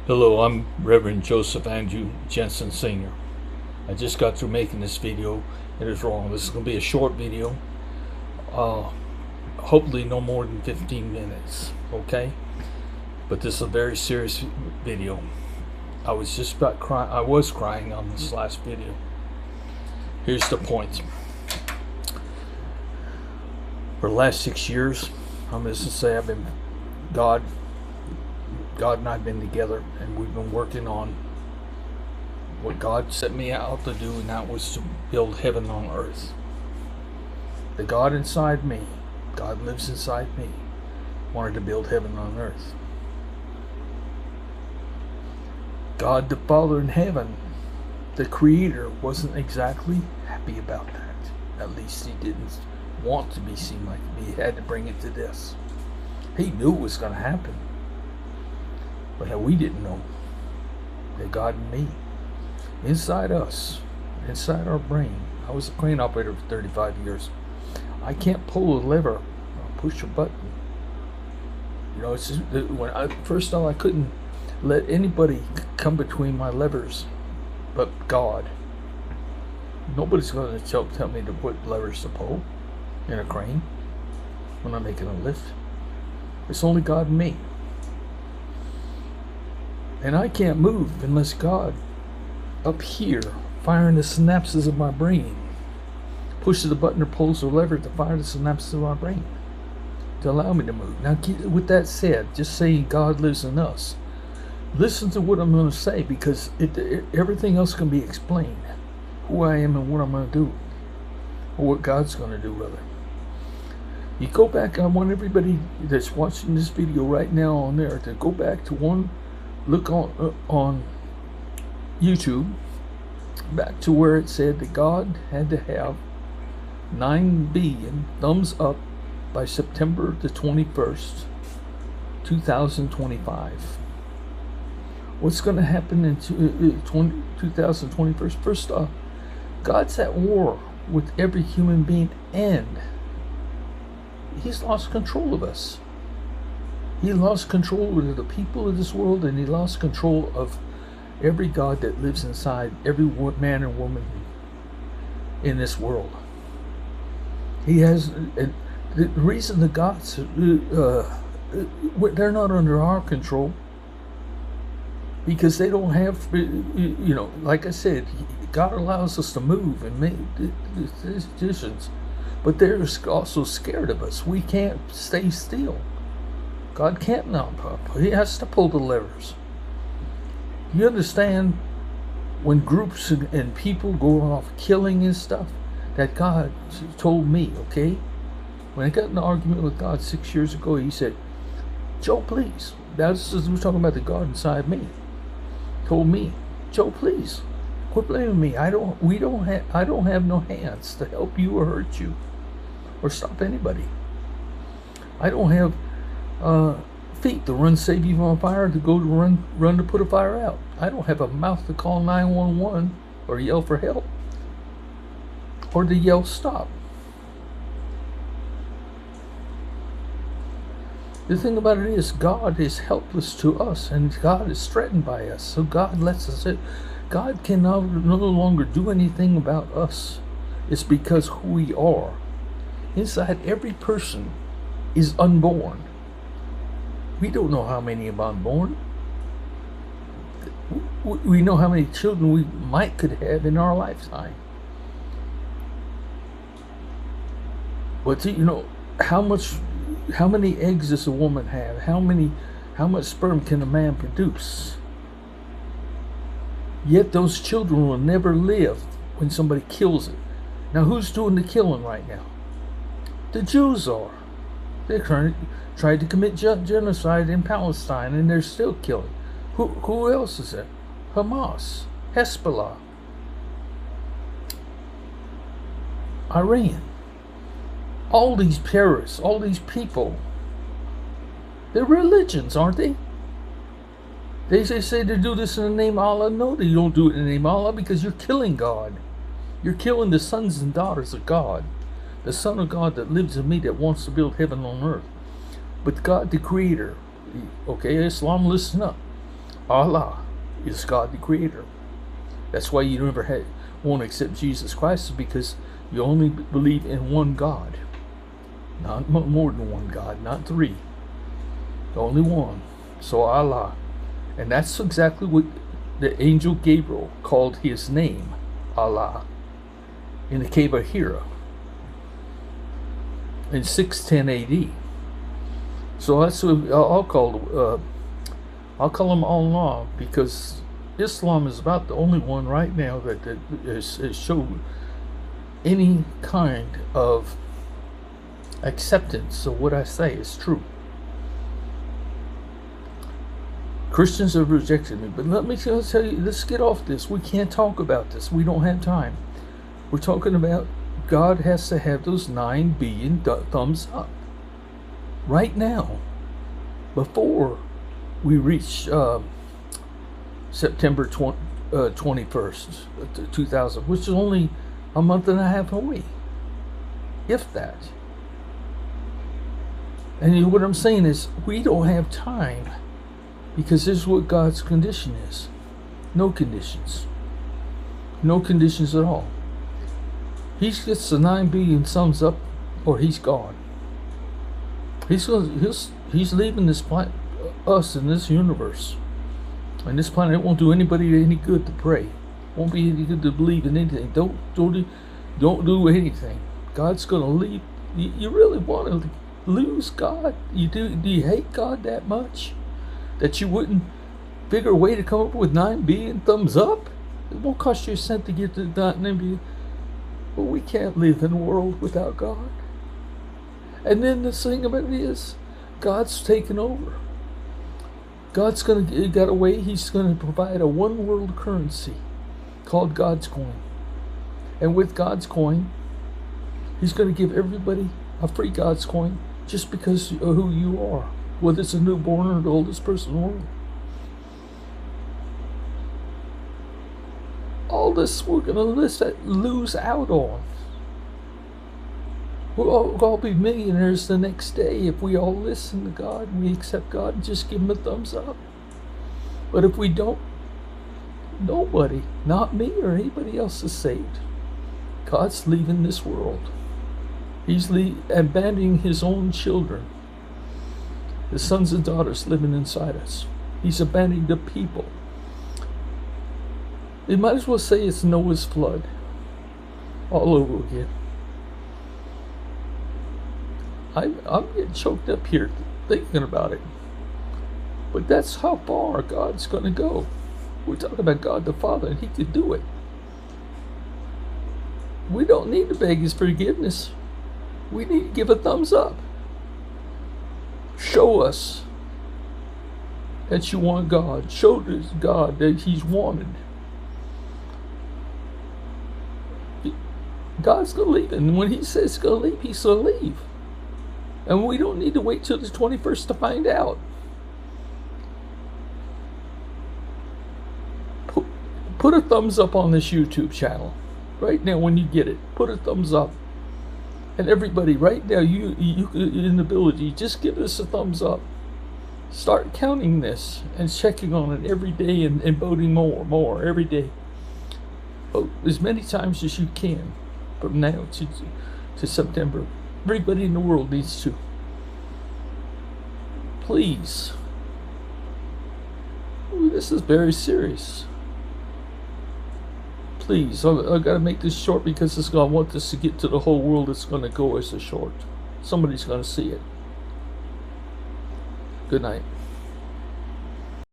Hello, I'm Reverend Joseph Andrew Jensen Sr. I just got through making this video. It is wrong. This is going to be a short video. Uh, Hopefully no more than 15 minutes, okay? But this is a very serious video. I was just about crying. I was crying on this last video. Here's the point. For the last 6 years, I'm going to say I've been God and I've been together, and we've been working on what God set me out to do, and that was to build heaven on earth. The God inside me, God lives inside me, wanted to build heaven on earth. God the Father in heaven, the Creator, wasn't exactly happy about that. At least he didn't want to be seen like me. He had to bring it to this. He knew it was going to happen. But we didn't know that God and me, inside us, inside our brain. I was a crane operator for 35 years. I can't pull a lever or push a button. You know, it's just, first of all, I couldn't let anybody come between my levers but God. Nobody's going to tell me to put levers to pull in a crane when I'm making a lift. It's only God and me. And I can't move unless God, up here, firing the synapses of my brain, pushes the button or pulls the lever to fire the synapses of my brain to allow me to move. Now, with that said, just saying God lives in us, listen to what I'm going to say, because everything else can be explained. Who I am and what I'm going to do, or what God's going to do, rather. You go back, I want everybody that's watching this video right now on there to go back to one. Look on YouTube, back to where it said that God had to have 9 billion thumbs up by September the 21st, 2025. What's going to happen in 2021? First off, God's at war with every human being, and he's lost control of us. He lost control of the people of this world, and he lost control of every God that lives inside every man and woman in this world. He has, and the reason the gods, they're not under our control, because they don't have, like I said, God allows us to move and make decisions, but they're also scared of us. We can't stay still. God can't not pop. He has to pull the levers. You understand, when groups and people go off killing and stuff, that God told me, okay? When I got in an argument with God 6 years ago, he said, Joe, please. Now this is, we're talking about the God inside me. Told me, Joe, please, quit blaming me. I don't have no hands to help you or hurt you or stop anybody. I don't have feet to run save you from a fire, to go to run to put a fire out. I don't have a mouth to call 911 or yell for help, or to yell stop. The thing about it is, God is helpless to us, and God is threatened by us. So God lets us in. God can no longer do anything about us. It's because who we are. Inside every person is unborn. We don't know how many are unborn. We know how many children we could have in our lifetime. But how many eggs does a woman have? How much sperm can a man produce? Yet those children will never live when somebody kills it. Now, who's doing the killing right now? The Jews are. They tried to commit genocide in Palestine, and they're still killing. Who else is there? Hamas, Hezbollah, Iran. All these terrorists, all these people, they're religions, aren't they? They say to do this in the name of Allah. No, they don't do it in the name of Allah, because you're killing God. You're killing the sons and daughters of God. The Son of God that lives in me, that wants to build heaven on earth. But God, the Creator, okay, Islam, listen up. Allah is God the Creator. That's why you never won't accept Jesus Christ, is because you only believe in one God. Not more than one God, not three. Only one. So Allah. And that's exactly what the angel Gabriel called his name, Allah, in the cave of Hira in 610 AD. So that's what I'll call him Allah, because Islam is about the only one right now that has showed any kind of acceptance. So what I say is true. Christians have rejected me, but let me tell you, let's get off this. We can't talk about this. We don't have time. We're talking about God has to have those 9 billion thumbs up right now before we reach September 21st, 2000, which is only a month and a half away, if that. And what I'm saying is, we don't have time, because this is what God's condition is. No conditions. No conditions at all. He gets the 9 billion thumbs up, or he's gone. He's leaving this planet, us in this universe. And this planet won't do anybody any good to pray. Won't be any good to believe in anything. Don't do anything. God's gonna leave. You really want to lose God? Do you hate God that much that you wouldn't figure a way to come up with 9 billion thumbs up? It won't cost you a cent to get to 9 billion. But we can't live in a world without God. And then the thing about it is, God's taken over. God's got a way. He's going to provide a one world currency called God's coin. And with God's coin, he's going to give everybody a free God's coin just because of who you are, whether it's a newborn or the oldest person in the world. All this we're going to lose out on. We'll all be millionaires the next day if we all listen to God and we accept God and just give him a thumbs up. But if we don't, nobody, not me or anybody else, is saved. God's leaving this world. He's abandoning his own children, the sons and daughters living inside us. He's abandoning the people. You might as well say it's Noah's flood all over again. I'm getting choked up here thinking about it. But that's how far God's going to go. We're talking about God the Father, and he could do it. We don't need to beg his forgiveness. We need to give a thumbs up. Show us that you want God. Show God that he's wanted. God's going to leave. And when he says he's going to leave, he's going to leave. And we don't need to wait till the 21st to find out. Put a thumbs up on this YouTube channel. Right now when you get it, put a thumbs up. And everybody, right now, you in the ability, just give us a thumbs up. Start counting this and checking on it every day and voting more every day. Vote as many times as you can from now to September. Everybody in the world needs to. Please. This is very serious. Please, I've got to make this short because I want this to get to the whole world. It's going to go as a short. Somebody's going to see it. Good night.